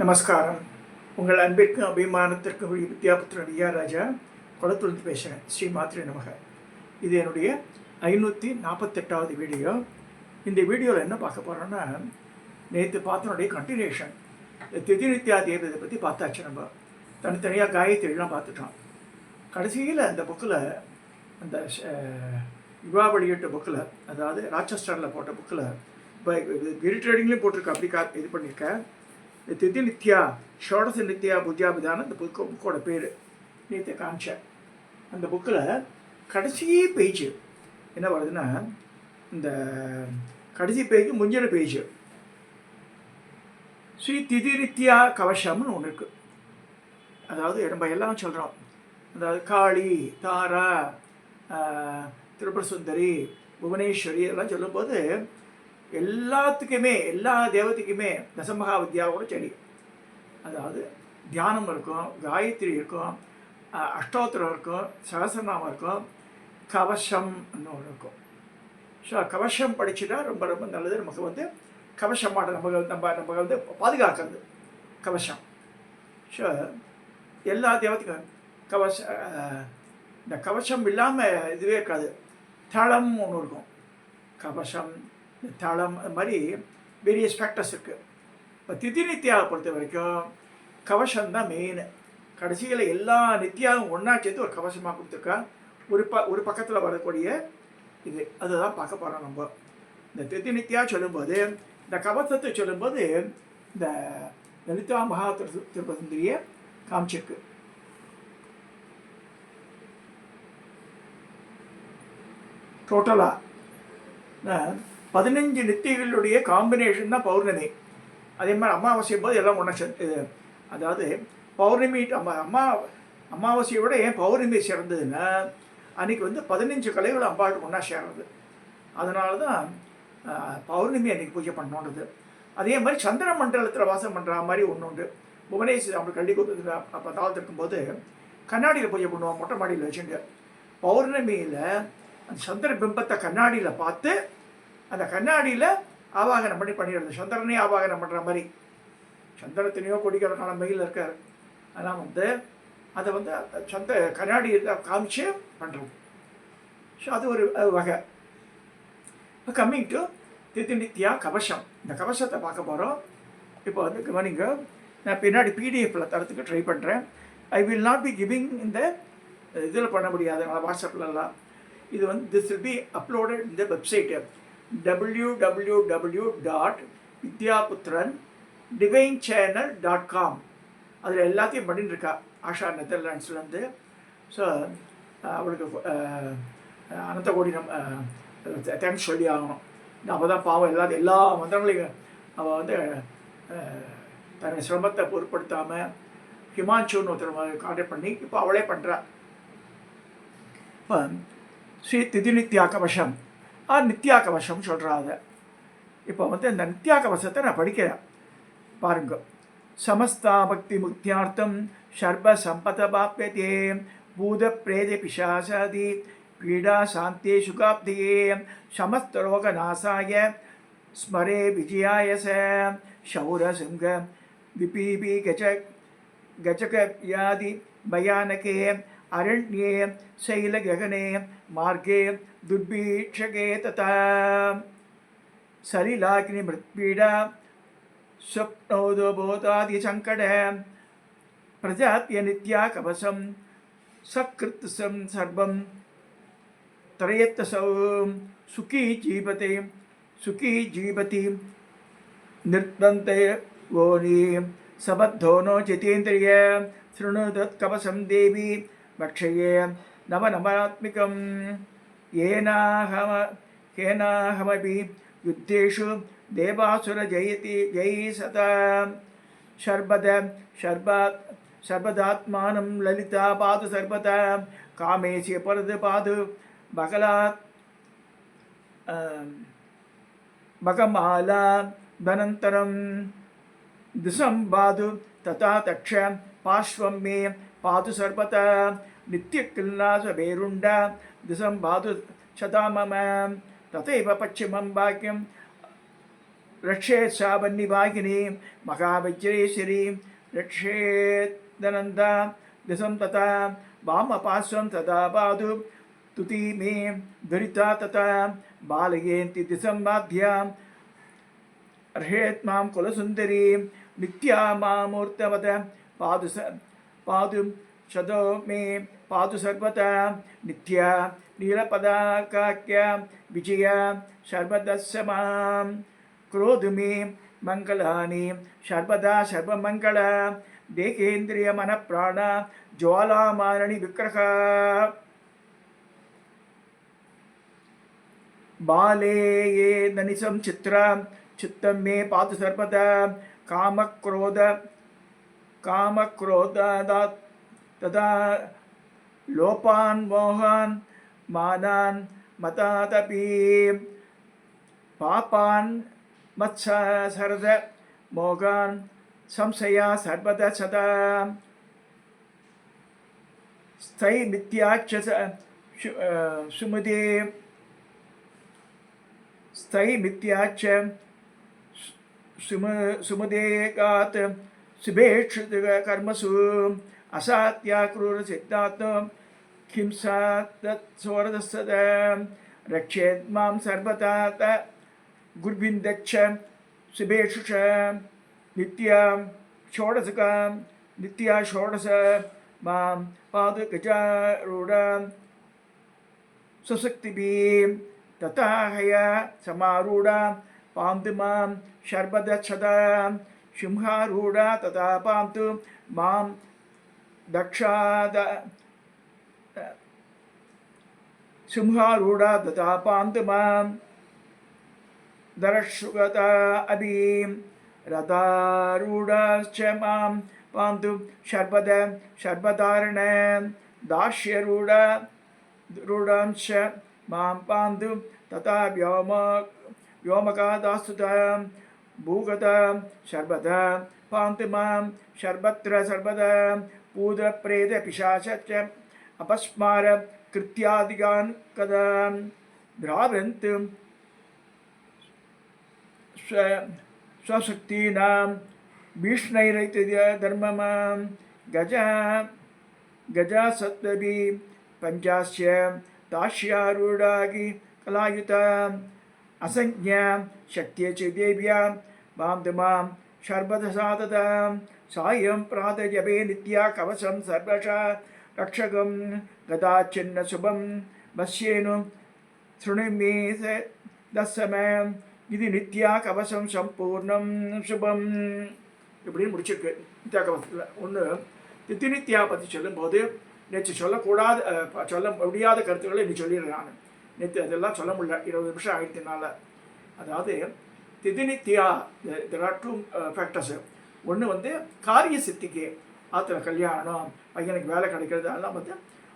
நமஸ்காரம். உங்கள் அன்பிற்கும் அபிமானத்திற்கும் வித்யாபுத்திரன் ராஜா குளத்துலேருந்து பேசுகிறேன். ஸ்ரீ மாத்ரே நமக. இது என்னுடைய 548வது வீடியோ. இந்த வீடியோவில் என்ன பார்க்க போகிறோன்னா, நேற்று பார்த்தனுடைய கண்டினியூஷன். திதி நித்யா தேவதை பற்றி பார்த்தாச்சு. நம்ம தனித்தனியாக காயத்ரிலாம் பார்த்துட்டோம். கடைசியில் அந்த புக்கில், அந்த யுவா வெளியிட்ட புக்கில், அதாவது ராட்சஸ்டரில் போட்ட புக்கில், இப்போ கிரி ட்ரேடிங்லேயும் போட்டிருக்க, அப்படி இது பண்ணியிருக்கேன். திதி நித்யா ஷோடச நித்யா பூஜாபிதான அந்த புக்கோட பேர் நேற்று காமிச்சேன். அந்த புக்கில் கடைசி பேஜ் என்ன வருதுன்னா, இந்த கடைசி பேஜ் முந்தின பேஜ் ஸ்ரீ திதி நித்யா கவசம்னு ஒன்று இருக்குது. அதாவது நம்ம எல்லாம் சொல்கிறோம், அதாவது காளி, தாரா, திரிபுர சுந்தரி, புவனேஸ்வரி எல்லாம் சொல்லும்போது எல்லாத்துக்குமே, எல்லா தேவதைக்குமே தசமகா வித்யாவோட சரி. அதாவது தியானம் இருக்கும், காயத்ரி இருக்கும், அஷ்டோத்திரம் இருக்கும், சகசிரநாமம் இருக்கும், கவசம் ஒன்று இருக்கும். ஸோ கவசம் படிச்சுட்டா ரொம்ப ரொம்ப நல்லது. நமக்கு கவசமாட நம்ம பாதுகாக்கிறது கவசம். ஸோ எல்லா தேவதைக்கும் இந்த கவசம் இல்லாமல் இதுவே இருக்காது. தளம் ஒன்று இருக்கும், கவசம், தளம், அது மாதிரி வேரியஸ் ஃபேக்டர்ஸ் இருக்குது. இப்போ திதி நித்யாவை பொறுத்த வரைக்கும் கவசம்தான் மெயின். கடைசியில் எல்லா நித்யாவும் ஒன்றா சேர்த்து ஒரு கவசமாக கொடுத்துருக்கா. ஒரு பக்கத்தில் வரக்கூடிய இது அதுதான் பார்க்க போகிறோம். நம்ம இந்த திதி நித்யா சொல்லும்போது, இந்த கவசத்தை சொல்லும்போது, இந்த லலிதா மகா திருப்பசுந்தரியை காமிச்சிருக்கு. டோட்டலாக 15 நித்தியங்களுடைய காம்பினேஷன் தான் பௌர்ணமி. அதே மாதிரி அமாவாசை போது எல்லாம் ஒன்றா சேர்ந்து, அதாவது பௌர்ணமி அமாவாசையோட ஏன் பௌர்ணமி சிறந்ததுன்னா, அன்றைக்கி 15 கலைகள் அம்பாளுக்கு ஒன்றா சேர்றது. அதனால தான் பௌர்ணமி அன்றைக்கி பூஜை பண்ணோன்றது. அதே மாதிரி சந்திர மண்டலத்தில் வாசம் பண்ணுற மாதிரி ஒன்று உண்டு. புவனேஸ்வரி அவங்களுக்கு கல்வி கொடுத்து அப்போ தாழ்த்து இருக்கும்போது கண்ணாடியில் பூஜை பண்ணுவோம், மொட்டை மாடியில் வச்சுட்டு. பௌர்ணமியில் அந்த சந்திர பிம்பத்தை கண்ணாடியில் பார்த்து அந்த கண்ணாடியில் ஆவாகனம் பண்ணிடுறது. சந்திரனே ஆவாகனம் பண்ணுற மாதிரி. சந்திரத்தினையோ கொடிக்கணக்கான மையில் இருக்கார். ஆனால் அதை கண்ணாடியில் காமிச்சு பண்ணுறது. ஸோ அது ஒரு வகை. கம்மிங் டு திதி நித்யா கவசம். இந்த கவசத்தை பார்க்க போகிறோம். இப்போ கவனிங்க, நான் பின்னாடி பிடிஎஃப்பில் தரத்துக்கு ட்ரை பண்ணுறேன். I will not be giving இந்த இதில் பண்ண முடியாது, வாட்ஸ்அப்லலாம். இது திஸ் வில் பி அப்லோடட் இந்த வெப்சைட்டு www.vidyaputran.divinechannel.com. அதில் எல்லாத்தையும் பண்ணிட்டுருக்கா ஆஷா, நெதர்லாண்ட்ஸ்லேருந்து. ஸோ அவளுக்கு அனந்த கோடி தேங்க்ஸ் சொல்லி ஆகணும். அப்போ தான் பாவம் எல்லா மந்திரங்களையும் அவள் தன்னை சிரமத்தை பொருட்படுத்தாமல் ஹிமான்சுன்னு ஒருத்தர் கான்டாக்ட் பண்ணி இப்போ அவளே பண்ணுறா. இப்போ ஸ்ரீ திதி நித்யா கவசம் நித்யா கவசம் சொல்கிறா. அதை இப்போ இந்த நித்யா கவசத்தை நான் படிக்கிறேன் பாருங்க. சமஸ்தா பக்தி முக்தியார்த்தம் சர்வ சம்பத பாப்யதே பூத பிரேத பிசாசாதி பீடா சாந்தே சுகாப்தியே சமஸ்த ரோக நாசாய ஸ்மரே விஜயாய சௌர சிங்க விபீபி கஜக வியாதி பயானகே அரண்யே சைலககனே மார்गे दुर्भीक्षके तथा सलिलाग्नि मृत्पीडा स्वप्नोदबोधादि संकट प्रजाप्य नित्या कवसं सकृत सर्वं त्रयत्सौ सुखी जीवति निर्बन्धे वोनि सबद्धो नो जितेन्द्रिय शृणुदत्कवसं देवी भक्षये नवनवरात्मिकं येनाहमपि युद्धेषु देवासुर जयी सदा सर्वदात्मानं ललिता पाद सर्वदा कामेशि परद पाद बकलात् बकमाला धनन्तरं दिशं पादु तथा तक्ष पार्श्वं मे पादु सर्वदा नित्यकिल्लास वेरुण्डा दिशं पादु शता मम तथैव पश्चिमं वाक्यं रक्षेत् सा वह्निवाहिनी महावज्रेश्वरी रक्षेदनन्दा दिशं तथा वामपार्श्वं तदा पादु तुति मे दुरिता तथा बालयेन्ति दिशं बाध्यां अर्हेत् मां कुलसुन्दरी नित्या मामूर्तवत पादु शदो मे पादु सर्वदा नित्या नीलपदाकाख्या विजया सर्वदस्य मां क्रोधु मे मङ्गलानि सर्वदा सर्वमङ्गल देहेन्द्रियमनप्राण ज्वालामारणि विग्रह बाले ये ननिसं चित्तं मे पातु सर्वदा कामक्रोध तदा लोपान् मोहान् मानान् मतादपि पापान् मत्सरद मोगान् संशया सर्वदा सदा स्थै मिथ्याच्च सुमुदे स्थै मिथ्याच्च सुमुदेगात् शुभेक्षु कर्मसु असात्याक्रूरसिद्धात् हिंसा तत्स्वरदस्सद रक्षेत् मां सर्वदा गुर्विन्दच्छ शुभेषु च नित्या षोडश मां पादगजारूढां स्वशक्तिभिः तथा हया समारूढा पान्तु मां शर्वदक्षदा सिंहारूढा तथा पान्तु मां दक्षाद सिंहारूढा तथा पान्तु मां दरशुगता अभीं रथारूढश्च मां पान्तु शर्वधारण दास्यरूढांश्च मां पान्तु तथा व्योमकादास्तुता भूगता सर्वदा पान्तु मां सर्वत्र सर्वदा पूतप्रेतपिशाचश्च अपस्मार कृत्यादिगान् कदा द्रावन्तु स्वशक्तीनां भीष्णैरैतधर्ममां गजासत्त्वभिः पञ्चास्य दास्यारूढागि कलायुता असंज्ञा शक्त्यै च देव्या मां सर्वदसादतां सायं प्रातःजपे नित्या कवचं सर्वशा रक्षकं गदाचिन्न शुभं वश्येनु शृणुमे दस्समयम् இது நித்யா கவசம் சம்பூர்ணம் சுபம் இப்படின்னு முடிச்சிருக்கு நித்யா கவசத்தில். ஒன்று தித்திநித்யா பற்றி சொல்லும்போது நேற்று சொல்ல முடியாத கருத்துக்களை இன்னைக்கு சொல்லிடுறேன் நான். நேற்று அதெல்லாம் சொல்ல முடியல, 20 நிமிஷம் ஆகிடுத்தினால. அதாவது திதிநித்யா தெர் ஆர் 2 ஃபேக்டர்ஸ். ஒன்று வந்து காரிய சித்திக்கு ஆத்திர கல்யாணம், பையனுக்கு வேலை கிடைக்கிறது, அதெல்லாம் வந்து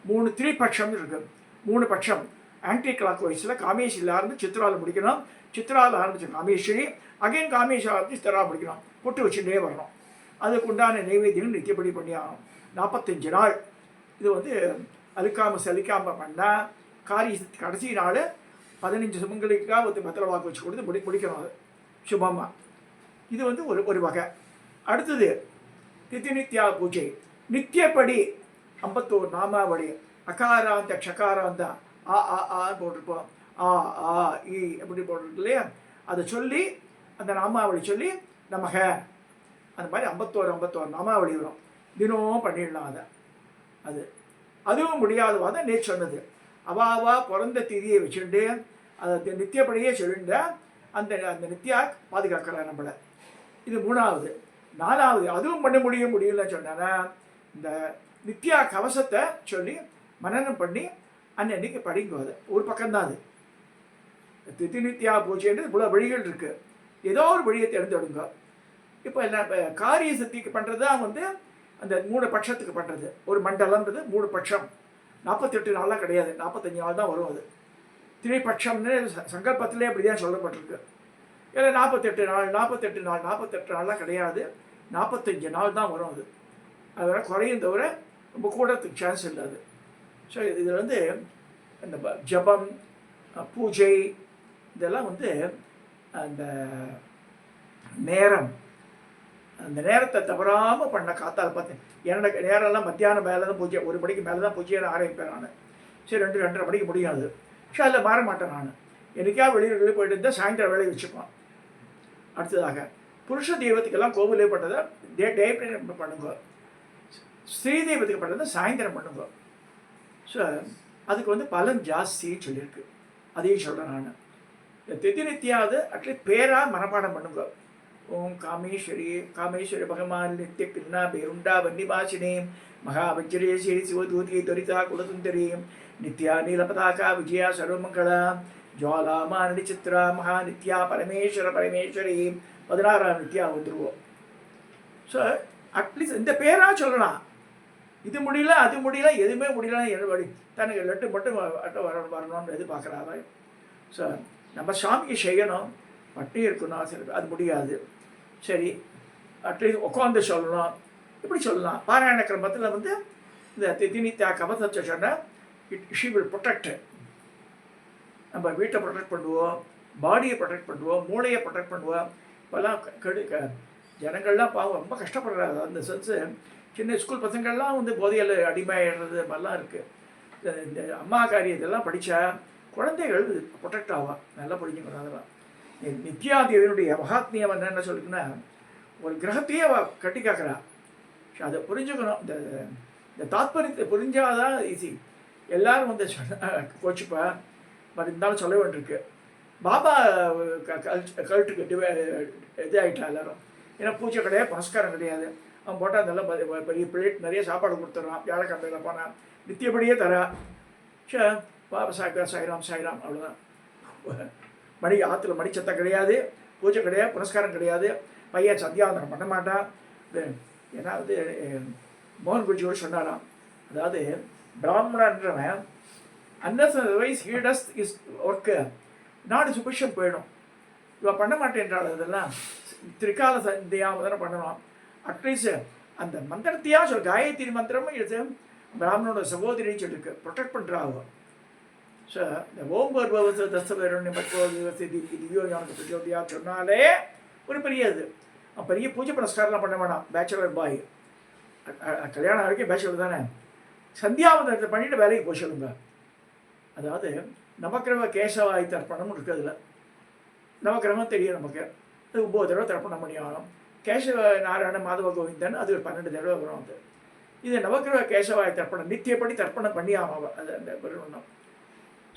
3 பட்சம் இருக்குது. 3 பட்சம் ஆன்டி கிளாக் வைஸில் காமேஸ்வரியில் ஆரம்பித்து சித்ராவில் முடிக்கணும், சித்ராவில் ஆரம்பிச்சு காமேஸ்வரி, அகைன் காமேஸ்வரி ஆரம்பித்து சித்ராவில் முடிக்கணும், பொட்டு வச்சுட்டே வரணும். அதுக்கு உண்டான நைவேத்தியம் நித்தியப்படி பண்ணி ஆகணும். 45 நாள் இது வந்து சலிக்காமல் பண்ணால் காரிய கடைசி நாள் 15 சுமங்களுக்காக ஒரு வெத்தலை வாக்கு வச்சு கொடுத்து முடிக்கணும். அது சுபமாக. இது வந்து ஒரு வகை. அடுத்தது திதிநித்யா பூஜை. நித்தியப்படி 51 நாமாவளி, அகாராந்த க்ஷகாராந்த ஆ ஆ ஆன்னு போட்டிருப்போம், ஆ ஆ இ எப்படி போட்டிருக்கு இல்லையா, அதை சொல்லி அந்த நாமாவளி சொல்லி நமக அந்த மாதிரி 51 நாமாவளி வரும். தினமும் பண்ணிடலாம் அதை. அதுவும் முடியாதவாத நேற்று சொன்னது. அவாவா பிறந்த திதியை வச்சுட்டு அதை நித்தியப்படியே சொல்லிட்டு அந்த நித்யா பாதுகாக்கிறார் நம்மளை. இது 3வது. 4வது அதுவும் பண்ண முடியலன்னு சொன்னா இந்த நித்யா கவசத்தை சொல்லி மனனம் பண்ணி அன்னைக்கு படிங்க. அது ஒரு பக்கம்தான். அது திதிநித்யா பூஜைன்றது இவ்வளோ வழிகள் இருக்குது. ஏதோ ஒரு வழியை தேர்ந்தெடுங்க. இப்போ எல்லாம் காரிய சக்திக்கு பண்ணுறது தான் வந்து அந்த 3 பட்சத்துக்கு பண்ணுறது. ஒரு மண்டலம்ன்றது 3 பட்சம், 48 நாள்லாம் கிடையாது, 45 நாள் தான் வரும். அது திரிபட்சம்னு சங்கல்பத்திலே அப்படி தான் சொல்லப்பட்டிருக்கு. ஏன்னா 48 நாள்லாம் கிடையாது, 45 நாள் தான் வரும். அது வேறு குறையும் தவிர ரொம்ப கூடத்துக்கு சான்ஸ் இல்லை. அது ஸோ இதில் வந்து இந்த ஜபம் பூஜை இதெல்லாம் வந்து அந்த நேரம், அந்த நேரத்தை தவறாமல் பண்ண காத்தால் பார்த்தேன். என்னோட நேரம்லாம் மத்தியானம் மேலே தான் பூஜை, 1 மணிக்கு மேலே தான் பூஜையை ஆரம்பிப்பேன் நான். சரி 2-2:30 மணிக்கு முடியாது. சரி அதில் மாற மாட்டேன் நான். எனக்கா வெளியில் போயிட்டு இருந்தால் சாயந்தரம் வேலையை வச்சுப்போம். அடுத்ததாக புருஷ தெய்வத்துக்கெல்லாம் கோவிலே பட்டதை டே பண்ணுங்க, ஸ்ரீ தெய்வத்துக்கு பட்டதை சாயந்தரம் பண்ணுங்க. ஸோ அதுக்கு வந்து பலன் ஜாஸ்தின்னு சொல்லியிருக்கு. அதையும் சொல்கிறேன் நான். இந்த திதி நித்தியாவது அட்லீஸ்ட் பேராக மனப்பாடம் பண்ணுங்க. ஓம் காமேஸ்வரி பகவான் நித்திய கிருணா பேருண்டா வன்னிபாசினே மகாவஜ்ரேஸ்வரி சிவதூதி துரிதா குலசுந்தரி நித்யா நீலபதாகா விஜயா சர்வமங்களா ஜுவாலா மானடி சித்ரா மகா நித்யா பரமேஸ்வரி 16ஆம் நித்யா வந்துடுவோம். ஸோ அட்லீஸ்ட் இந்த பேராக சொல்லலாம். இது முடியல அது முடியல எதுவுமே முடியலன்னு எழுபடி தனக்கு லட்டு மட்டும் வரணும்னு எதிர்பார்க்குறாங்க. ஸோ நம்ம சாமிக்கு செய்யணும், பட்டி இருக்கணும், சரி அது முடியாது. சரி அட்லீஸ்ட் உட்காந்து சொல்லணும், இப்படி சொல்லலாம். பாராயண கிரமத்தில் வந்து இந்த திதினித்யா கவசத்தை சொன்னால் ஷி வில் ப்ரொடெக்ட். நம்ம வீட்டை ப்ரொடெக்ட் பண்ணுவோம், பாடியை ப்ரொடெக்ட் பண்ணுவோம், மூளையை ப்ரொடெக்ட் பண்ணுவோம். இப்போல்லாம் ஜனங்கள்லாம் பாவம் ரொம்ப கஷ்டப்படுறாங்க. அந்த சென்ஸு சின்ன ஸ்கூல் பசங்கள்லாம் வந்து போதையில் அடிமையாடுறது மாதிரிலாம் இருக்குது. இந்த அம்மா காரியத்தெல்லாம் படித்தா குழந்தைகள் ப்ரொடெக்ட் ஆகும். நல்லா புரிஞ்சுக்கணும். அதெல்லாம் நித்யாதேவியனுடைய மகாத்மியம் என்னென்ன சொல்லுதுன்னா, ஒரு கிரகத்தையே அவள் கட்டி காக்கிறா. அதை புரிஞ்சுக்கணும். இந்த தாத்பரியத்தை புரிஞ்சாதான் ஈஸி. எல்லோரும் வந்து கோச்சுப்பா மாதிரி இருந்தாலும் சொல்ல வேண்டியிருக்கு. பாபா கல்ட்டுக்கு இது ஆகிட்டா எல்லோரும். ஏன்னா பூஜை கிடையாது, புனஸ்காரம் கிடையாது. அவன் போட்டால் நல்லா பெரிய பிளேட் நிறைய சாப்பாடு கொடுத்துட்றான். வியாழக்கிழமையில் போனால் நித்தியப்படியே தரா. பாபா சாய்ராம் அவ்வளோதான். மணி ஆற்றுல மணிச்சத்தம் கிடையாது, பூஜை கிடையாது, புனஸ்காரம் கிடையாது. பையன் சந்தியாவந்தனம் பண்ண மாட்டான். ஏன்னா வந்து மோகன் குருஜியோடு சொன்னாராம், அதாவது பிராமணன்றவன் unless otherwise he does is work நாடு சுபிஷம் போயிடும். இவன் பண்ண மாட்டேன்றாள். அதெல்லாம் திரிகால சந்தியாவந்தனம் பண்ணணும். அட்லீஸ்ட் அந்த மந்திரத்தையாக சொல், காயத்ரி மந்திரமும் இது பிராமணனோட சகோதரின்னு சொல்லியிருக்கு, ப்ரொடெக்ட் பண்ணுறாங்க. ஸோ இந்த ஓம் பர்பவச தஸ்தவரண்ய திவ்யோ ஞானத்தை பிரச்சோதியா சொன்னாலே ஒரு பெரிய இது. பெரிய பூஜை புனஸ்காரம்லாம் பண்ண வேணாம். பேச்சுலர் பாய் கல்யாணம் வரைக்கும் பேச்சுலர் தானே. சந்தியாவந்தனத்தை பண்ணிவிட்டு வேலைக்கு போய் சொல்லுங்க. அதாவது நவக்கிரம கேசவாய் தர்ப்பணம் இருக்குது. அதில் நவக்கிரமம் தெரியும் நமக்கு. அது 9 தடவை தர்ப்பணம் பண்ணி ஆகணும். கேசவ நாராயண மாதவ கோவிந்தன் அது 12 தடவை வரும். அது இது நவக்கிரம கேசவாய் தர்ப்பணம் நித்தியப்படி தர்ப்பணம் பண்ணி ஆகும். அது அந்த பெருமண்ணம்.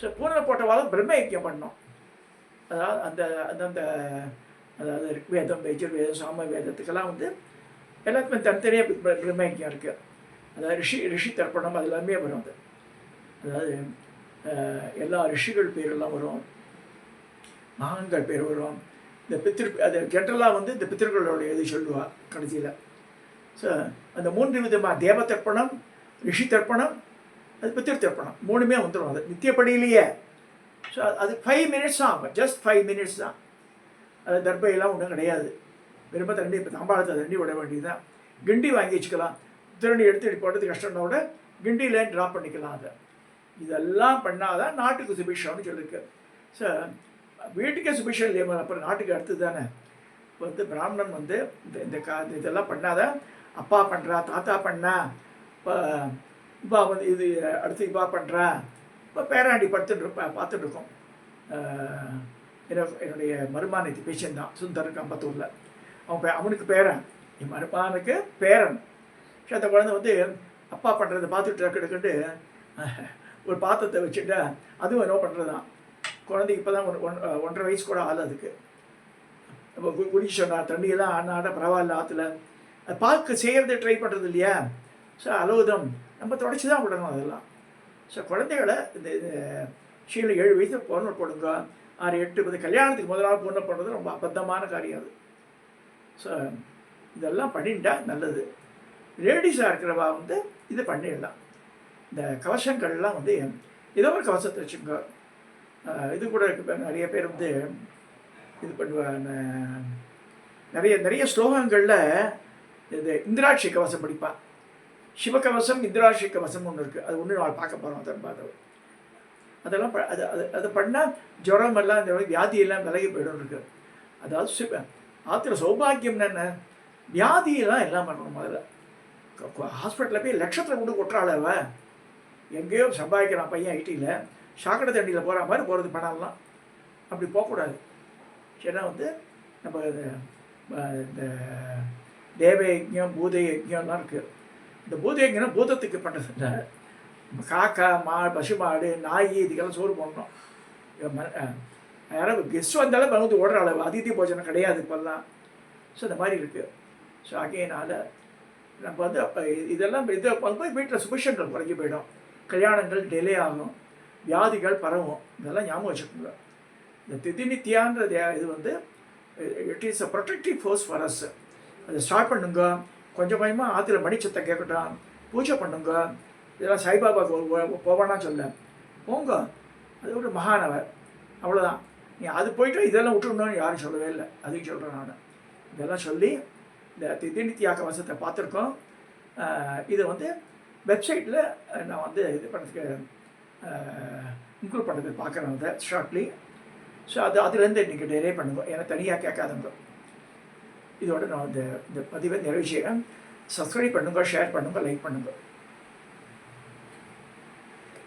ஸோ பூனை போட்டவாலும் பிரம்ம யஜ்யம் பண்ணோம். அதாவது அந்த அந்தந்த அதாவது ரிக்வேதம் யஜுர்வேதம் சாம வேதத்துக்கெல்லாம் வந்து எல்லாத்துக்குமே தனித்தனியாக பிரம்ம யஜ்யம் இருக்குது. அதாவது ரிஷி தர்ப்பணம் அது எல்லாமே வரும். அது அதாவது எல்லா ரிஷிகள் பேரெல்லாம் வரும், மகான்கள் பேர் வரும். இந்த அது ஜென்ரலாக வந்து இந்த பித்திருக்களுடைய இது சொல்லுவாள் கடைசியில். ஸோ அந்த 3 விதமாக தேவ தர்ப்பணம், ரிஷி தர்ப்பணம், அது பித்திரு தர்ப்பணம் 3மே வந்துடும். அது நித்தியப்படியிலேயே. ஸோ அது 5 மினிட்ஸ் தான் ஆகும். ஜஸ்ட் 5 மினிட்ஸ் தான். அது தர்ப்பையெல்லாம் ஒன்றும் கிடையாது. விரும்ப தண்ணி இப்போ தாம்பாளத்தை தண்ணி விட வேண்டியதுதான். கிண்டி வாங்கி வச்சுக்கலாம். திருநி எடுத்து போடுறது கஷ்டம்னா கூட கிண்டியிலே ட்ராப் பண்ணிக்கலாம். அதை இதெல்லாம் பண்ணாதான் நாட்டுக்கு சுபிஷம்னு சொல்லியிருக்கு. ஸோ வீட்டுக்கே சுபிஷம் இல்லையா, அப்புறம் நாட்டுக்கு அடுத்தது தானே. இப்போ வந்து பிராமணன் வந்து இந்த இதெல்லாம் பண்ணாதான் அப்பா பண்ணுறா, தாத்தா பண்ணா, இப்போ இப்போ வந்து இது அடுத்து இப்போ பண்ணுறா. இப்போ பேராண்டி பார்த்துட்ருக்கோம். என்னுடைய மருமானத்தி பேஷன் தான் சுந்தருக்கு அம்பத்தூரில். அவனுக்கு பேரன், என் மருமானுக்கு பேரன். அந்த குழந்தை வந்து அப்பா பண்ணுறதை பார்த்துட்டு இருக்குன்னு ஒரு பாத்திரத்தை வச்சுட்டு அதுவும் என்ன பண்ணுறது தான். குழந்தைக்கு இப்போ தான் 1.5 வயசு கூட ஆள். அதுக்கு நம்ம குடிச்சு சொன்னார், தண்ணியெல்லாம் ஆனாட பரவாயில்ல ஆற்றுல. அது பார்க்க செய்கிறது ட்ரை பண்ணுறது இல்லையா. ஸோ அலோதம் நம்ம தொடச்சி தான் விடணும் அதெல்லாம். ஸோ குழந்தைகளை இந்த ஷீல 7 வயசு பொண்ணு போடுங்க, 6, 8, 10 கல்யாணத்துக்கு முதலாவது பொண்ணு போடுறது ரொம்ப அபத்தமான காரியம் அது. ஸோ இதெல்லாம் பண்ணிட்டா நல்லது. லேடிஸாக இருக்கிறவா வந்து இது பண்ணிடலாம். இந்த கவசங்கள்லாம் வந்து ஏதோ ஒரு கவசத்தை வச்சுங்க. இது கூட இருக்கு. நிறைய பேர் வந்து இது பண்ணுவாங்க. நிறைய ஸ்லோகங்களில் இது இந்திராட்சி கவசம் படிப்பான். சிவகவசம் இந்திராட்சி கவசம் ஒன்று இருக்குது. அது ஒன்று நாள் பார்க்க போகிறோம். அதெல்லாம் அது பண்ணால் ஜுரம் எல்லாம் இந்த வியாதியெல்லாம் விலகி போய்டும் இருக்குது. அதாவது ஆற்றுல சௌபாகியம் என்ன, வியாதியெல்லாம் எல்லாம் பண்ணணும். முதல்ல ஹாஸ்பிட்டலில் போய் லட்சத்தில் கொண்டு கொட்டுறாள் அவன். எங்கேயோ சம்பாதிக்கிறான் பையன் ஐடியில், சாக்கடை தண்டியில் போகிற மாதிரி போகிறது பணம்லாம். அப்படி போகக்கூடாது. ஏன்னா வந்து நம்ம இந்த தேவ யஜ்யம் பூத யஜ்யம்லாம் இருக்குது. இந்த பூத யஜ்யம் பூதத்துக்கு பண்ணுறது இல்லை. காக்கா பசு மாடு நாய் இதுக்கெல்லாம் சோறு போடணும். யாராவது கெஸ்ட் வந்தாலும் வந்து ஓடுற அளவு அதித்தி போஜனம் கிடையாது இப்போல்லாம். ஸோ இந்த மாதிரி இருக்குது. ஸோ ஆகையினால் நம்ம வந்து அப்போ இதெல்லாம் இதை போய் வீட்டில் சுபிஷங்கள் குறைஞ்சி போயிடும், கல்யாணங்கள் டிலே ஆகும், வியாதிகள் பரவும். இதெல்லாம் ஞாபகம் வச்சுக்கோங்க. இந்த திதிநித்தியான்றது இது வந்து it is a protective force for us. அதை ஸ்டார்ட் பண்ணுங்க. கொஞ்சம் கொஞ்சமாக ஆற்றுல மணிச்சத்தை கேட்கட்டும், பூஜை பண்ணுங்க. இதெல்லாம் சாய்பாபா போவானா சொல்ல போங்க, அது ஒரு மகானவர், அவ்வளோதான். நீ அது போய்ட்டு இதெல்லாம் விட்டுருந்தோன்னு யாரும் சொல்லவே இல்லை. அதுக்கு சொல்கிறேன் நான். இதெல்லாம் சொல்லி இந்த திதிநித்தியாக வசத்தை பார்த்துருக்கோம். இதை வந்து வெப்சைட்டில் நான் வந்து இது பண்ணுறதுக்கு இன்க்ளூட் பண்ணுறதுக்கு பார்க்குறேன் அதை ஷார்ட்லி. ஸோ அதுலேருந்து நீங்கள் டெரே பண்ணுங்க, ஏன்னா தனியாக கேட்காதுங்க. இதோட நான் இந்த பதிவை நிறைவு செய்கிறேன். சப்ஸ்கிரைப் பண்ணுங்கள், ஷேர் பண்ணுங்கள், லைக் பண்ணுங்கள்.